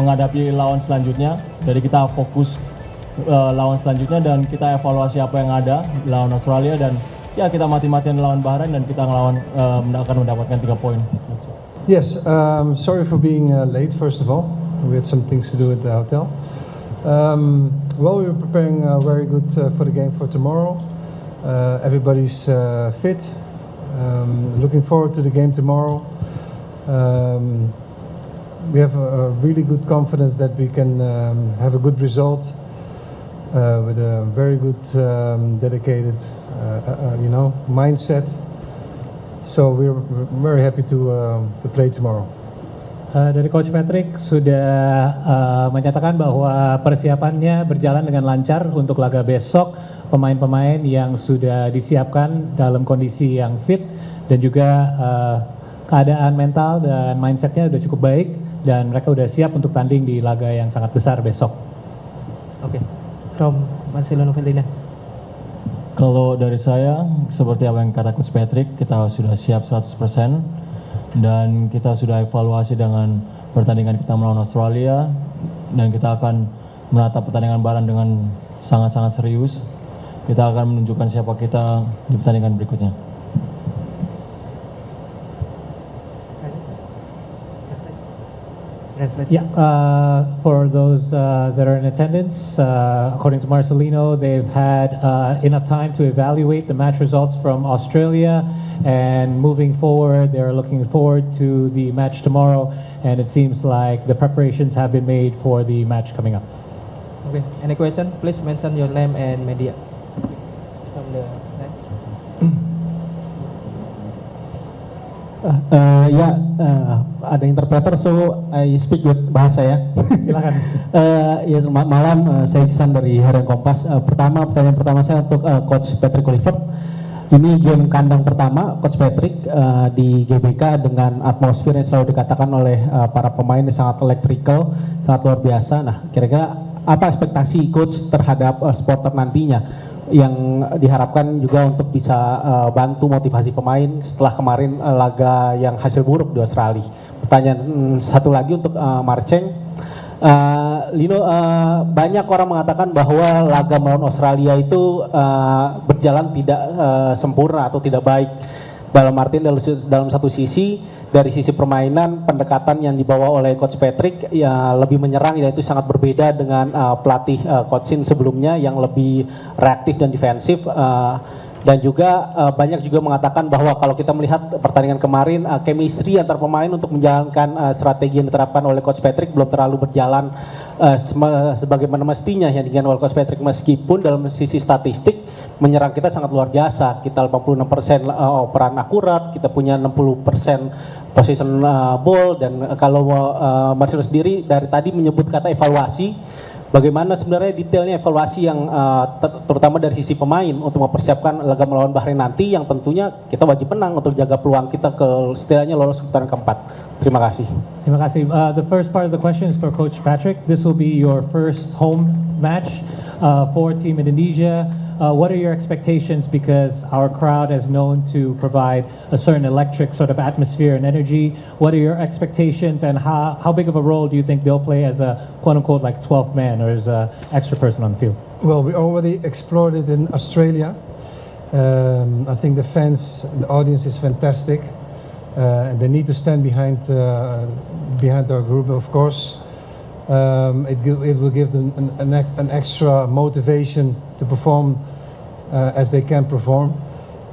menghadapi lawan selanjutnya. Jadi kita fokus lawan selanjutnya dan kita evaluasi apa yang ada di lawan Australia, dan ya kita mati-matian lawan Bahrain dan kita akan mendapatkan 3 poin. Yes, sorry for being late first of all. We had some things to do at the hotel. Well, we were preparing very good for the game for tomorrow. Everybody's fit. Looking forward to the game tomorrow. We have a really good confidence that we can have a good result with a very good, dedicated, mindset. So we're very happy to play tomorrow. Dari Coach Patrick sudah menyatakan bahwa persiapannya berjalan dengan lancar untuk laga besok. Pemain-pemain yang sudah disiapkan dalam kondisi yang fit dan juga keadaan mental dan mindsetnya sudah cukup baik dan mereka sudah siap untuk tanding di laga yang sangat besar besok. Oke, from Marcelino Ferdinand. Kalau dari saya, seperti apa yang kata Coach Patrick, kita sudah siap 100% dan kita sudah evaluasi dengan pertandingan kita melawan Australia, dan kita akan menatap pertandingan Bahrain dengan sangat-sangat serius. Kita akan menunjukkan siapa kita di pertandingan berikutnya. For those that are in attendance, according to Marcelino, they've had enough time to evaluate the match results from Australia, and moving forward, they're looking forward to the match tomorrow, and it seems like the preparations have been made for the match coming up. Okay, any question? Please mention your name and media. From the ada interpreter, so I speak with bahasa ya. Silakan. Ya, selamat malam, saya Iksan dari Harian Kompas. Pertanyaan pertama saya untuk Coach Patrick Kluivert. Ini game kandang pertama Coach Patrick di GBK dengan atmosfer yang selalu dikatakan oleh para pemain yang sangat electrical, sangat luar biasa. Nah, kira-kira apa ekspektasi Coach terhadap supporter nantinya yang diharapkan juga untuk bisa bantu motivasi pemain setelah kemarin laga yang hasil buruk di Australia? Pertanyaan satu lagi untuk Marceng. Lino, banyak orang mengatakan bahwa laga melawan Australia itu berjalan tidak sempurna atau tidak baik. Dalam artian dalam satu sisi, dari sisi permainan, pendekatan yang dibawa oleh Coach Patrick ya lebih menyerang, yaitu sangat berbeda dengan pelatih Coach Shin sebelumnya yang lebih reaktif dan defensif. Dan juga banyak juga mengatakan bahwa kalau kita melihat pertandingan kemarin, chemistry antar pemain untuk menjalankan strategi yang diterapkan oleh Coach Patrick belum terlalu berjalan sebagaimana mestinya yang diinginkan oleh Coach Patrick, meskipun dalam sisi statistik menyerang kita sangat luar biasa. Kita 86% operan akurat, kita punya 60% possession ball, dan kalau Marcelo sendiri dari tadi menyebut kata evaluasi, bagaimana sebenarnya detailnya evaluasi yang terutama dari sisi pemain untuk mempersiapkan laga melawan Bahrain nanti, yang tentunya kita wajib menang untuk jaga peluang kita ke setidaknya lolos putaran keempat. Terima kasih. Terima kasih. The first part of the question is for Coach Patrick. This will be your first home match for Team Indonesia. What are your expectations, because our crowd is known to provide a certain electric sort of atmosphere and energy? What are your expectations, and how big of a role do you think they'll play as a quote-unquote like 12th man or as an extra person on the field? Well, we already explored it in Australia. I think the fans, the audience is fantastic. And they need to stand behind our group, of course. It will give them an extra motivation to perform as they can perform.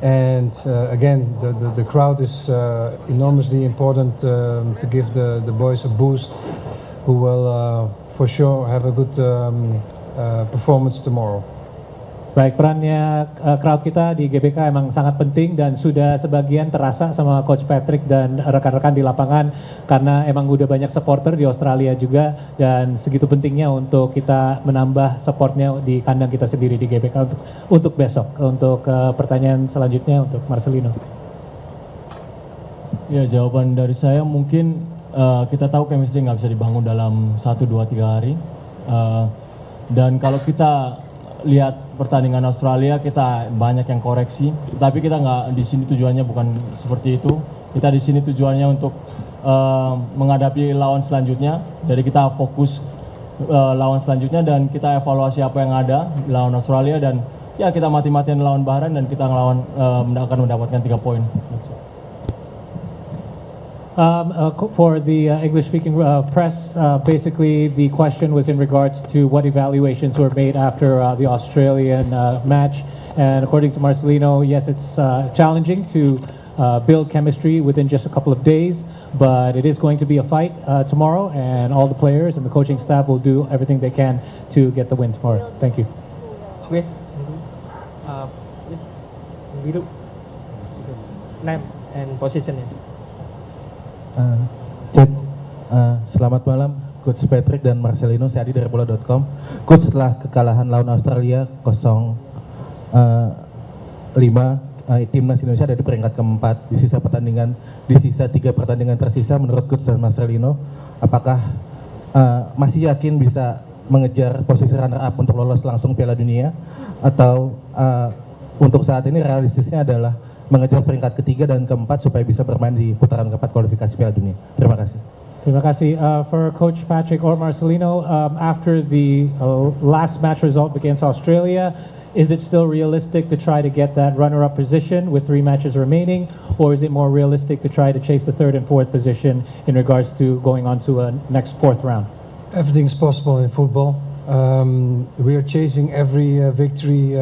And again, the crowd is enormously important to give the boys a boost, who will for sure have a good performance tomorrow. Baik, perannya crowd kita di GBK emang sangat penting dan sudah sebagian terasa sama Coach Patrick dan rekan-rekan di lapangan, karena emang udah banyak supporter di Australia juga, dan segitu pentingnya untuk kita menambah supportnya di kandang kita sendiri di GBK untuk besok. Untuk pertanyaan selanjutnya untuk Marcelino. Ya, jawaban dari saya mungkin kita tahu chemistry nggak bisa dibangun dalam 1, 2, 3 hari. Dan kalau kita lihat pertandingan Australia, kita banyak yang koreksi, tapi kita nggak di sini tujuannya bukan seperti itu. Kita di sini tujuannya untuk menghadapi lawan selanjutnya. Jadi kita fokus lawan selanjutnya dan kita evaluasi apa yang ada di lawan Australia dan ya kita mati-matian lawan Bahrain dan kita akan mendapatkan 3 poin. For the English-speaking press, basically the question was in regards to what evaluations were made after the Australian match. And according to Marcelino, yes, it's challenging to build chemistry within just a couple of days, but it is going to be a fight tomorrow, and all the players and the coaching staff will do everything they can to get the win tomorrow. Thank you. Okay. Biru. Name and position. Selamat malam, Coach Patrick dan Marcelino. Saya Adi dari bola.com. Coach, setelah kekalahan lawan Australia 0-5, timnas Indonesia ada di peringkat keempat di sisa 3 pertandingan tersisa. Menurut Coach dan Marcelino, apakah masih yakin bisa mengejar posisi runner up untuk lolos langsung Piala Dunia, atau untuk saat ini realistisnya adalah mengejar peringkat ketiga dan keempat supaya bisa bermain di putaran keempat kualifikasi Piala Dunia? Terima kasih. Terima kasih. For Coach Patrick or Marcelino, after the last match result against Australia, is it still realistic to try to get that runner-up position with 3 matches remaining, or is it more realistic to try to chase the 3rd and 4th position in regards to going on to a next 4th round? Everything's possible in football. We are chasing every victory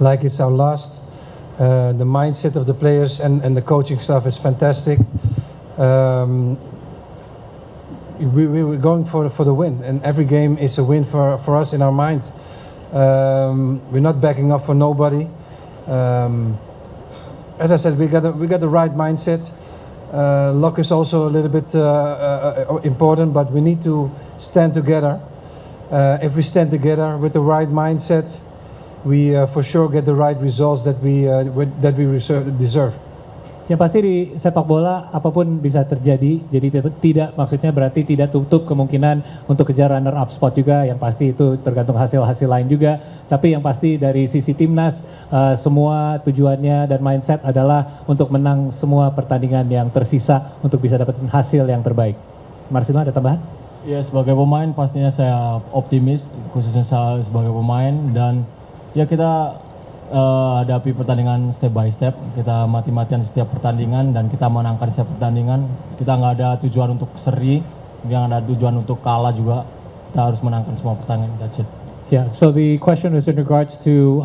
like it's our last. The mindset of the players and the coaching staff is fantastic. We're going for the win, and every game is a win for us in our mind. We're not backing up for nobody. As I said, we got the right mindset. Luck is also a little bit important, but we need to stand together. If we stand together with the right mindset, we for sure get the right results that we deserve. Yang pasti di sepak bola apapun bisa terjadi, jadi tidak maksudnya berarti tidak tutup kemungkinan untuk kejar runner up spot juga. Yang pasti itu tergantung hasil-hasil lain juga. Tapi yang pasti dari sisi timnas, semua tujuannya dan mindset adalah untuk menang semua pertandingan yang tersisa untuk bisa dapetin hasil yang terbaik. Marcelino, ada tambahan? Ya, sebagai pemain pastinya saya optimis, khususnya saya sebagai pemain, dan ya kita hadapi pertandingan step by step. Kita mati-matian setiap pertandingan dan kita menangkan setiap pertandingan. Kita nggak ada tujuan untuk seri, nggak ada tujuan untuk kalah juga. Kita harus menangkan semua pertandingan. That's it. Yeah, so the question is in regards to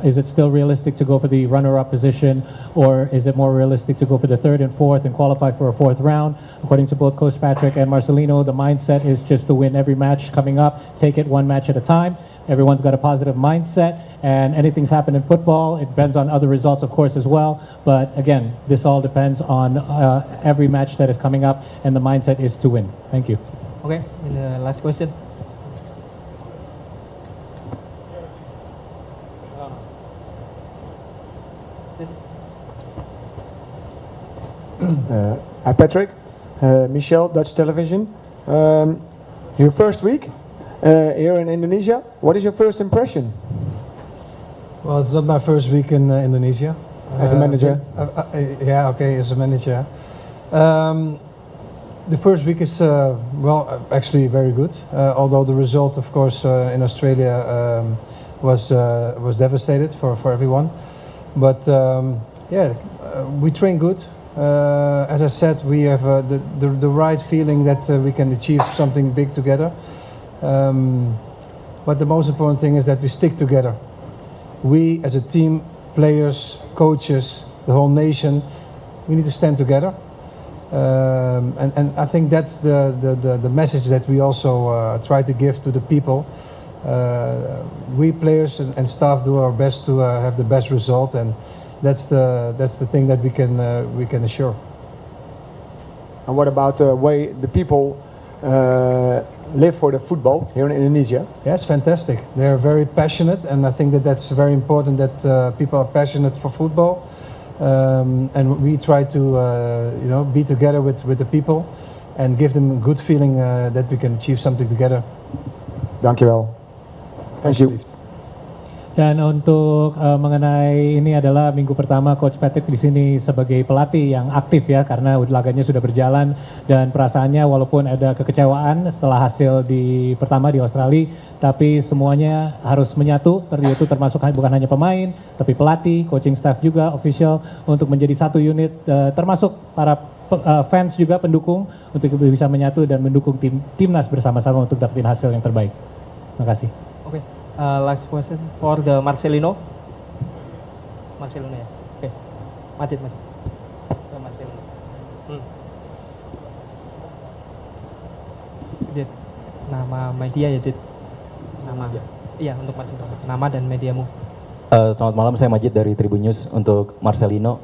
is it still realistic to go for the runner-up position, or is it more realistic to go for the 3rd and 4th and qualify for a 4th round? According to both Coach Patrick and Marcelino, the mindset is just to win every match coming up, take it 1 match at a time. Everyone's got a positive mindset, and anything's happened in football. It depends on other results, of course, as well. But again, this all depends on every match that is coming up, and the mindset is to win. Thank you. Okay, and the last question. Hi Patrick, Michel, Dutch Television. Your first week here in Indonesia, what is your first impression? Well, it's not my first week in Indonesia. As a manager? Yeah, okay, as a manager. The first week is, well, actually very good. Although the result, of course, in Australia was devastated for everyone. But yeah, we train good. As I said, we have the right feeling that we can achieve something big together. But the most important thing is that we stick together. We as a team, players, coaches, the whole nation, we need to stand together. And I think that's the message that we also try to give to the people. We players and staff do our best to have the best result, and that's the thing that we can assure. And what about the way the people live for the football here in Indonesia? Yeah, it's fantastic. They're very passionate, and I think that that's very important that people are passionate for football. And we try to be together with the people and give them a good feeling that we can achieve something together. Dankjewel. Thank you. Dan untuk mengenai ini adalah minggu pertama Coach Patrick di sini sebagai pelatih yang aktif ya, karena laganya sudah berjalan dan perasaannya walaupun ada kekecewaan setelah hasil di pertama di Australia, tapi semuanya harus menyatu, itu termasuk bukan hanya pemain, tapi pelatih, coaching staff juga, official, untuk menjadi satu unit, termasuk para fans juga pendukung untuk bisa menyatu dan mendukung timnas bersama-sama untuk dapetin hasil yang terbaik. Terima kasih. Oke. Last question for the Marcelino. Marcelino ya. Oke. Majid. Marcelino. Jid. Nama media ya, Jid. Nama. Iya, untuk Marcelino. Nama dan mediamu. Selamat malam, saya Majid dari Tribun News untuk Marcelino.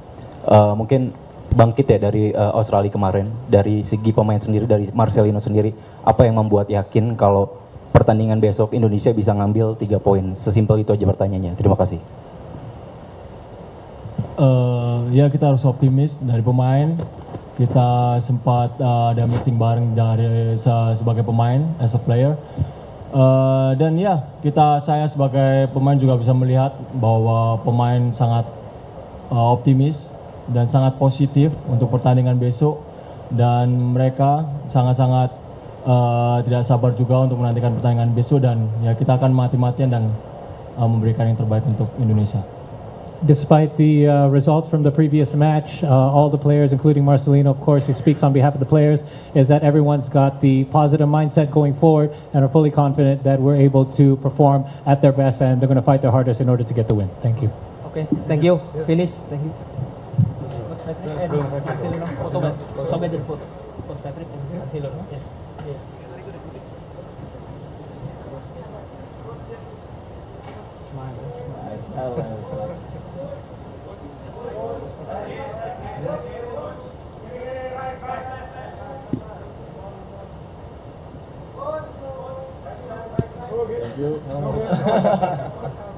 Mungkin bangkit ya dari Australia kemarin, dari segi pemain sendiri, dari Marcelino sendiri, apa yang membuat yakin kalau pertandingan besok Indonesia bisa ngambil 3 poin? Sesimpel itu aja pertanyaannya. Terima kasih. Ya, kita harus optimis dari pemain. Kita sempat ada meeting bareng dari sebagai pemain, as a player. Dan ya, saya sebagai pemain juga bisa melihat bahwa pemain sangat optimis dan sangat positif untuk pertandingan besok, dan mereka sangat-sangat tidak sabar juga untuk menantikan pertandingan besok, dan ya kita akan mati-matian dan memberikan yang terbaik untuk Indonesia. Despite the results from the previous match, all the players, including Marcelino, of course, who speaks on behalf of the players, is that everyone's got the positive mindset going forward and are fully confident that we're able to perform at their best, and they're going to fight their hardest in order to get the win. Thank you. Oke, thank you. Finish. Thank you. Marcelino, foto ba? Sampai jadi foto. Coach Patrick and Marcelino. Yes. Thank you.